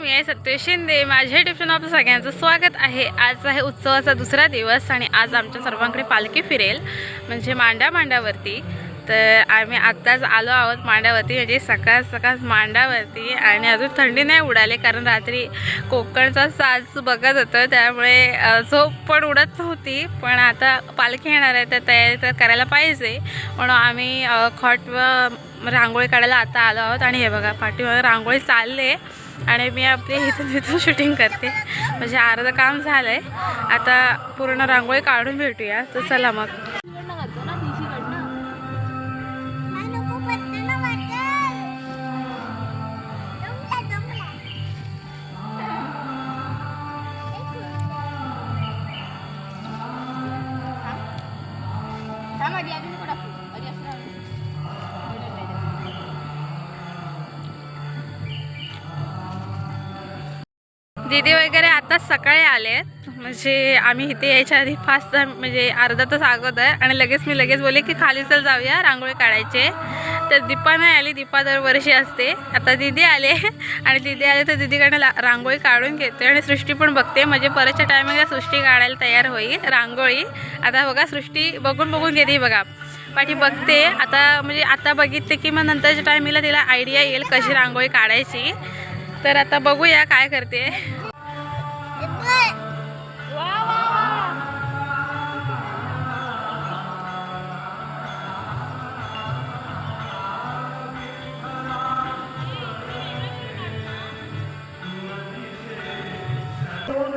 मी आहे सत्येश शिंदे. माझ्या यूट्यूब आपलं सगळ्यांचं स्वागत आहे. आज आहे उत्सवाचा दुसरा दिवस आणि आज आमच्या सर्वांकडे पालखी फिरेल म्हणजे मांडावरती. तर आम्ही आत्ताच आलो आहोत मांडावरती, म्हणजे सकाळ सकाळ मांडावरती. आणि अजून थंडी नाही उडाली कारण रात्री कोकणचा साज बघत होतं, त्यामुळे झोप पण उडत होती. पण आता पालखी येणार आहे तर तयारी तर करायला पाहिजे, म्हणून आम्ही खॉट व रांगोळी काढायला आता आलो आहोत. आणि हे बघा पाठीमागे रांगोळी चालले आणि मी आपली इथून शूटिंग करते, म्हणजे अर्धं काम झालं आहे. आता पूर्ण रांगोळी काढून भेटूया. तर चला मग. दीदी वगैरे आताच सकाळी आले, म्हणजे आम्ही इथे यायच्या आधी फास्ट म्हणजे अर्धा तास अगोदर. आणि मी बोलले की खाली चल जाऊया रांगोळी काढायचे. तर दीपा नाही आली, दीपा दरवर्षी असते. आता दीदी आले आणि दीदी आले तर दीदीकडनं रांगोळी काढून घेते आणि सृष्टी पण बघते, म्हणजे परतच्या टायमिंगला सृष्टी काढायला तयार होईल रांगोळी. आता बघा सृष्टी बघून घेते, बघा पाठी बघते. आता म्हणजे आता बघितले की मग नंतरच्या टायमिंगला तिला आयडिया येईल कशी रांगोळी काढायची. तर आता बघूया काय करते.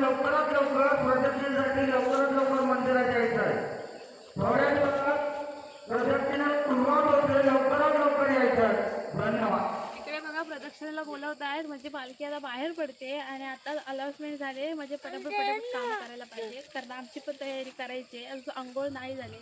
लवकरात लवकर प्रदक्षिणेसाठी लवकर मंदिरात यायचं आहे. थोड्या दिवसात प्रदक्षिणा सुरुवात होते, लवकरात लवकर यायचं आहे. धन्यवाद. इकडे बघा प्रदक्षिणेला बोलवत आहेत, म्हणजे पालखी आता बाहेर पडते आणि आता अनाउन्समेंट झाले, म्हणजे पटापट काम करायला पाहिजे कारण आमची पण तयारी करायची. अजून अंघोळ नाही झाली.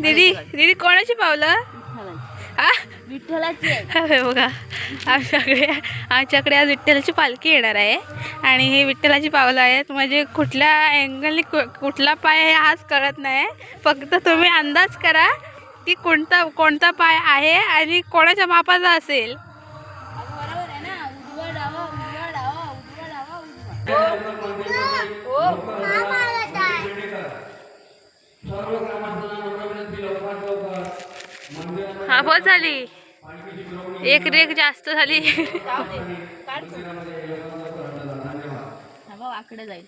दीदी कोणाची पावलं? विठ्ठलाची बघा आमच्याकडे आज विठ्ठलाची पालखी येणार आहे आणि हे विठ्ठलाची पावलं आहेत. म्हणजे कुठल्या अँगलनी कुठला पाय आहे आज कळत नाही, फक्त तुम्ही अंदाज करा की कोणता पाय आहे आणि कोणाच्या मापाचा असेल. बरोबर आहे ना. उजवा डावा उजवा डावा उजवा डावा उजवा. हा बहुत झाली, एक रेख जास्त झाली. आकडे जाईल,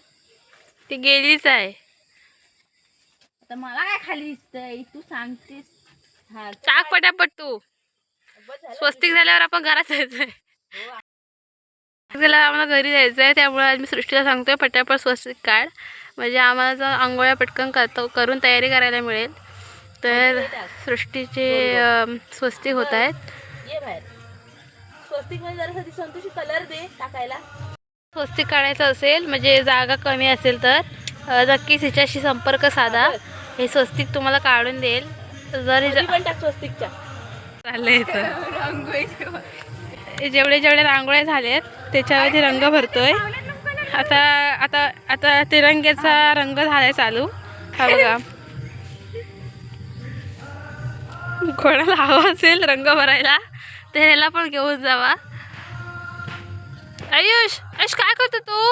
ती गेलीच आहे. आता मला काय खाली दिसतंय तू सांगतेस. हा टाक पटापट तू. स्वस्तिक झाल्यावर आपण घरात जायचंय, आम्हाला घरी जायचंय. त्यामुळे आज मी सृष्टीला सांगतोय पटापट स्वस्तिक काढ, म्हणजे आम्हाला जर आंघोळ्या पटकन करून तयारी करायला मिळेल. तर सृष्टीचे स्वस्तिक होत आहेत. ये बाहेर. स्वस्तिक मध्ये जरा संतोषी कलर दे टाकायला. स्वस्तिक काढायचं असेल, म्हणजे जागा कमी असेल तर नक्कीच हिच्याशी संपर्क साधा. हे स्वस्तिक तुम्हाला काढून देईल. जर पण टाक स्वस्तिकच्या. चाललंय जेवढे रांगोळ्या झाल्यात त्याच्यावरती रंग भरतोय. आता तिरंग्याचा रंग झालाय चालू. हा बघा, कोणाला हवा असेल रंग भरायला तर ह्याला पण घेऊन जावा. आयुष काय करतो तू?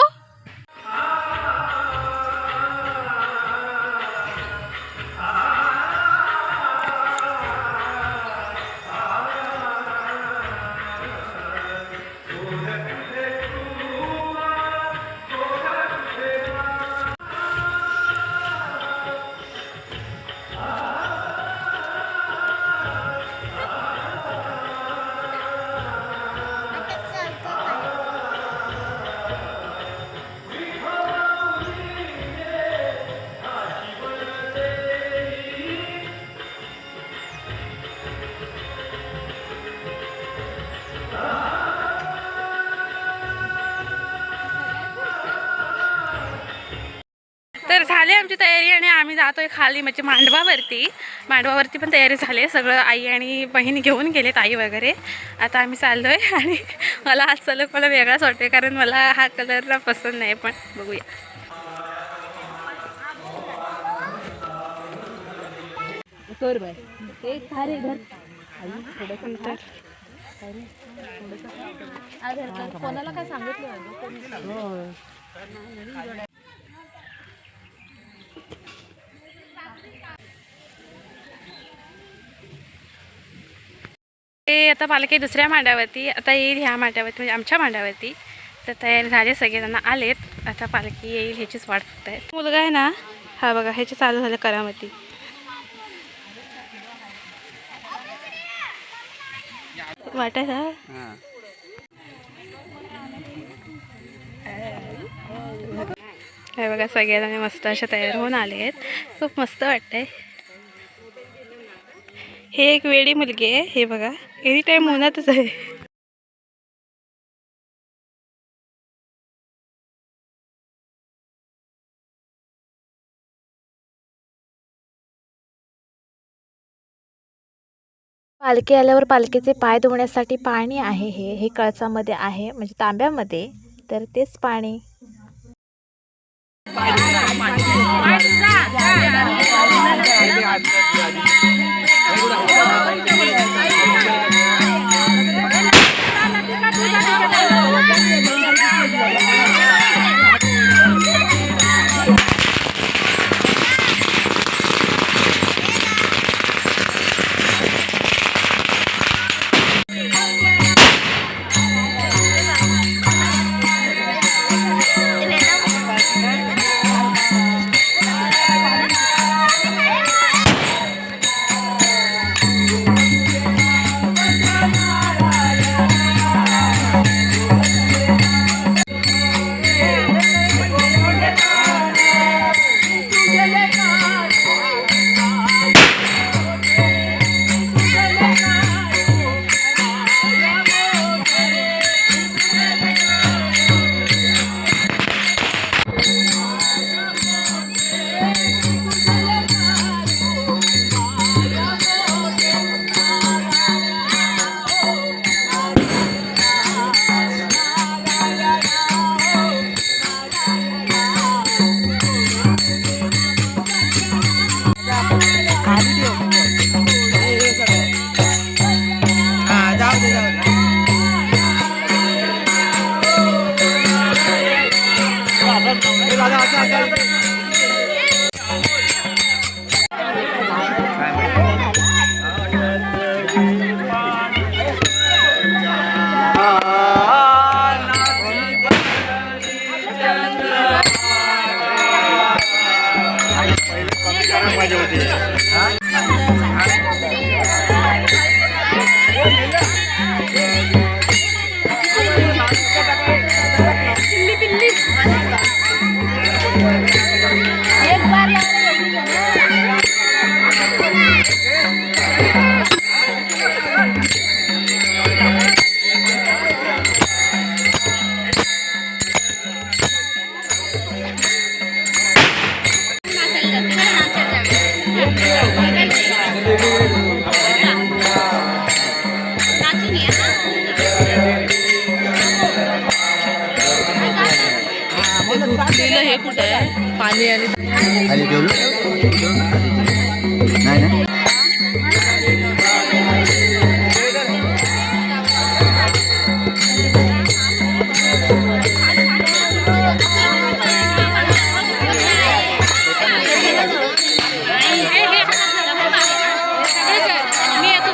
तर झाली आमची तयारी आणि आम्ही जातोय खाली म्हणजे मांडवावरती पण तयारी झाली आहे. सगळं आई आणि बहीण घेऊन गेलेत, आई वगैरे. आता आम्ही चाललोय आणि मला हा सलग मला वेगळाच वाटतोय कारण मला हा कलर पसंत नाही, पण बघूया. कोणाला काय सांगितलं? ते आता पालखी दुसऱ्या मांड्यावरती आता येईल, ह्या मांड्यावरती म्हणजे आमच्या मांड्यावरती. तर तयारी झाली, सगळेजण आलेत. आता पालखी येईल ह्याचीच वाट बघत आहेत. मुलगा आहे ना, हा बघा, ह्याची चालू झालं करामती. वाटायला हे बघा, सगळेजण मस्त अशा तयार होऊन आले आहेत. खूप मस्त वाटतंय. हे एक वेडी मुलगी आहे, हे बघा, एनी टाईम उन्हातच आहे. पालखी आल्यावर पालखीचे पाय धुण्यासाठी पाणी आहे, हे कळसामध्ये आहे म्हणजे तांब्यामध्ये. तर तेच पाणी हे कुठे आहे पाणी आणि खाली ठेवलं नाही ना. मी येतो.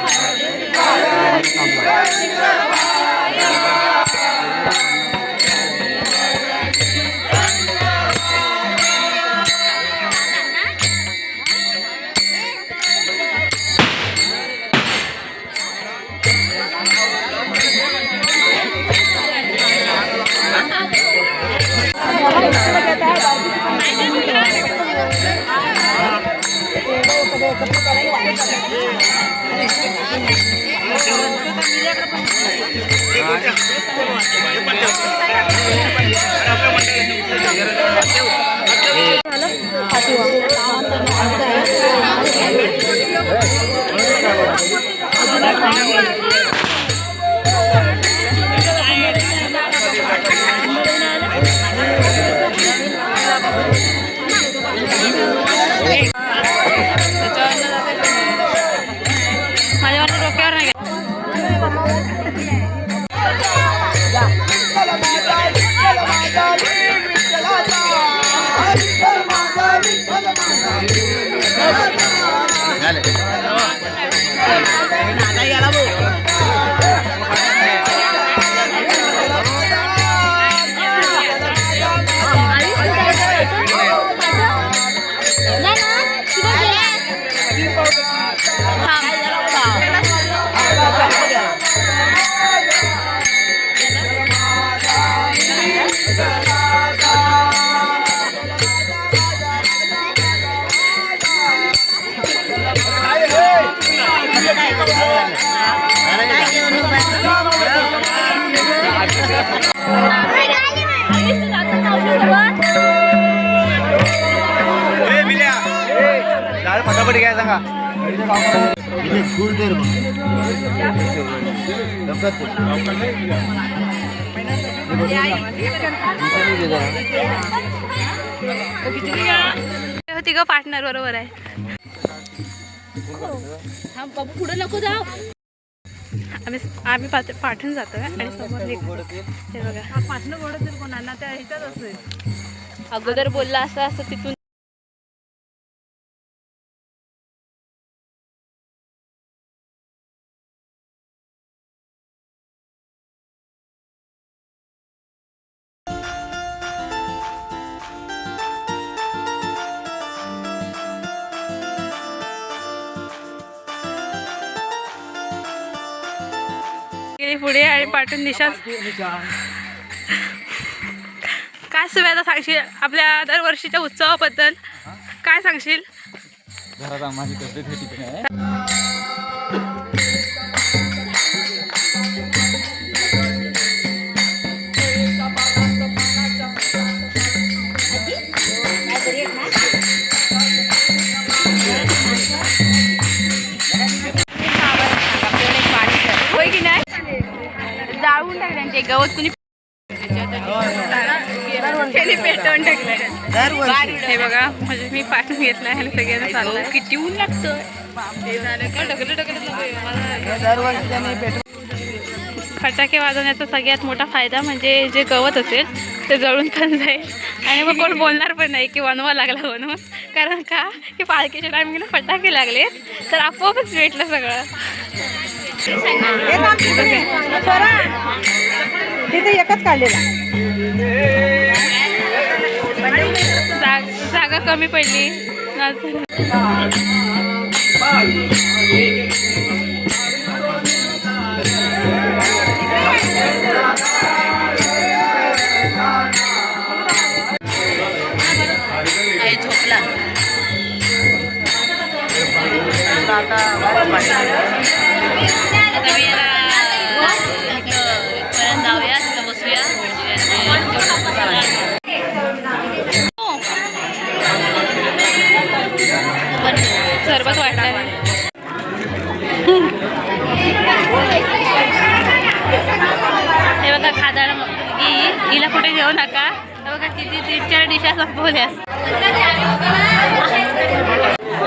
फटाफट घ्या सांगा. होती ग पार्टनर बरोबर आहे. पुढे नको जाऊ. आम्ही पाठवून जातो आणि समोर हे बघा पाठणं बोलत कोणाला त्या ह्याच्यात असेल अगोदर बोलला असं असं तिथून गेली पुढे आणि पाठून दिशा. काय सुविधा सांगशील आपल्या दरवर्षीच्या उत्सवाबद्दल? काय सांगशील? माझी तब्येत आहे. होय की नाही? जाळून टाकले त्यांचे गवत कुणी पेटवून टाकलंय. हे बघा म्हणजे मी पाठवून घेतलं आणि सगळ्यांना चाललंय. किती ऊन लागतं. फटाके वाजवण्याचा सगळ्यात मोठा फायदा म्हणजे जे गवत असेल ते जळून पण जाईल आणि मग कोण बोलणार पण नाही की वनवा लागला म्हणून. कारण का की पालखीच्या टायमिंगला फटाके लागले तर आपोआपच भेटलं सगळं. तिथे एकच काढलेला. जागा कमी पडली. झोपला जाऊया तिथं बसूया. सरबत वाटलं. हे बघा खादाड मुलगी, हिला कुठे घेऊ नका. हे बघा किती 3-4 डिशा संपवल्या.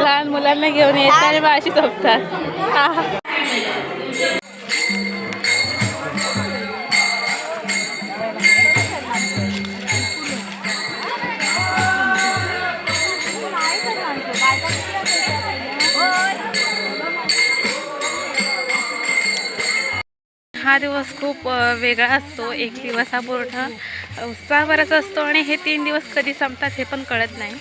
लहान मुलांना घेऊन येतात आणि बाशी झोपतात. हा दिवस खूप वेगळा असतो. एक दिवस हा पूर्ण उत्साहभराचा असतो आणि हे 3 दिवस कधी संपतात हे पण कळत नाही.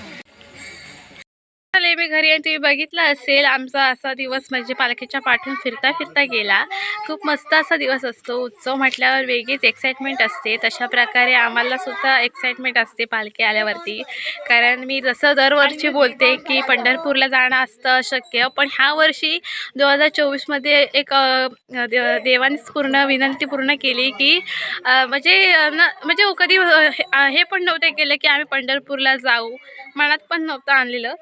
मी घरी आणि तुम्ही बघितलं असेल आमचा असा दिवस म्हणजे पालखीच्या पाठून फिरता फिरता गेला. खूप मस्त असा दिवस असतो. उत्सव म्हटल्यावर वेगळीच एक्साइटमेंट असते. तशा प्रकारे आम्हाला सुद्धा एक्साइटमेंट असते पालखी आल्यावरती. कारण मी जसं दरवर्षी बोलते की पंढरपूरला जाणं असतं अशक्य, पण ह्या वर्षी 2024मध्ये एक देवानेच पूर्ण विनंती पूर्ण केली की म्हणजे कधी हे पण नव्हते केलं की आम्ही पंढरपूरला जाऊ. मनात पण नव्हतं आणलेलं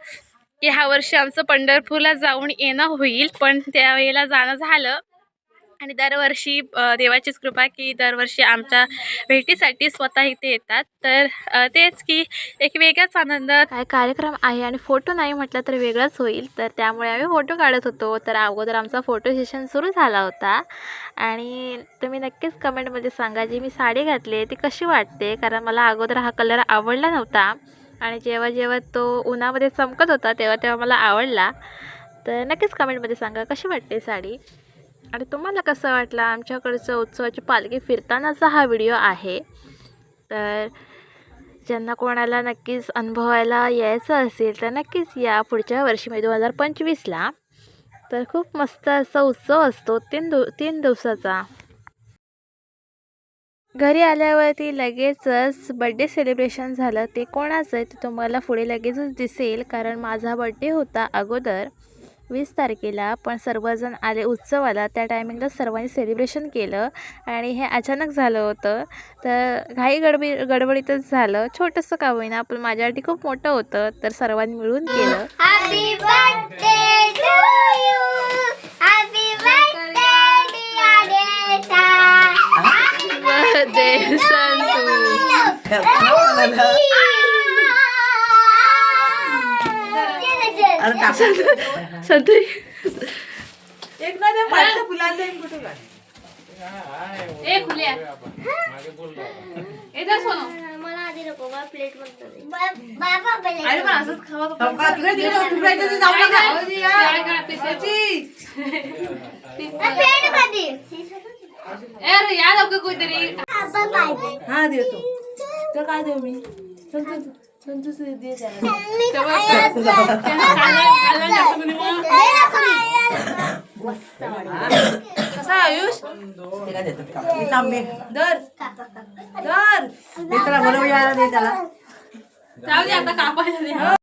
की ह्या वर्षी आमचं पंढरपूरला जाऊन येणं होईल, पण त्यावेळेला जाणं झालं. आणि दरवर्षी देवाचीच कृपा की दरवर्षी आमच्या भेटीसाठी स्वतः इथे येतात. तर तेच की एक वेगळाच आनंद. काय कार्यक्रम आहे आणि फोटो नाही म्हटलं तर वेगळंच होईल, तर त्यामुळे आम्ही फोटो काढत होतो. तर अगोदर आमचा फोटो सेशन सुरू झाला होता आणि तुम्ही नक्कीच कमेंटमध्ये सांगा जी मी साडी घातली ती कशी वाटते. कारण मला अगोदर हा कलर आवडला नव्हता आणि जेव्हा जेव्हा तो उन्हामध्ये चमकत होता तेव्हा मला आवडला. तर नक्कीच कमेंटमध्ये सांगा कशी वाटते साडी आणि तुम्हाला कसं वाटलं. आमच्याकडचं उत्सवाची पालखी फिरतानाचा हा व्हिडिओ आहे. तर ज्यांना कोणाला नक्कीच अनुभवायला यायचं असेल तर नक्कीच या पुढच्या वर्षी म्हणजे 2025ला. तर खूप मस्त असा उत्सव असतो 3 दिवसाचा. घरी आल्यावरती लगेचच बड्डे सेलिब्रेशन झालं. ते कोणाचं आहे ते तुम्हाला पुढे लगेचच दिसेल कारण माझा बड्डे होता अगोदर. 20 तारखेला, पण सर्वजण आले उत्सवाला. त्या टायमिंगला सर्वांनी सेलिब्रेशन केलं आणि हे अचानक झालं होतं. तर घाई गडबडीतच झालं. छोटंसं का होईना, पण माझ्यासाठी खूप मोठं होतं, तर सर्वांनी मिळून केलं. Happy birthday to you. Happy birthday dear Desha. Happy birthday संतरी एक ना त्या पाठच्या फुलांचा एक कुठे काढ. ए खुल्या इधर सोनो मला आधी नको मला प्लेट मध्ये बाबा अरे पण असंच खावा बाबा, तिकडे तिकडे तुकड्याच्या ते जाऊ नका. प्लेट मध्ये अरे याद होगा कोई तरी बाबा पाहिजे हा देतो. तर काय देऊ मी? संतोष दे त्याला. कसा आयुष? मी तांबे. दर दर दे त्याला, बरोबर यायला दे त्याला. जाऊ दे आता कापायला दे.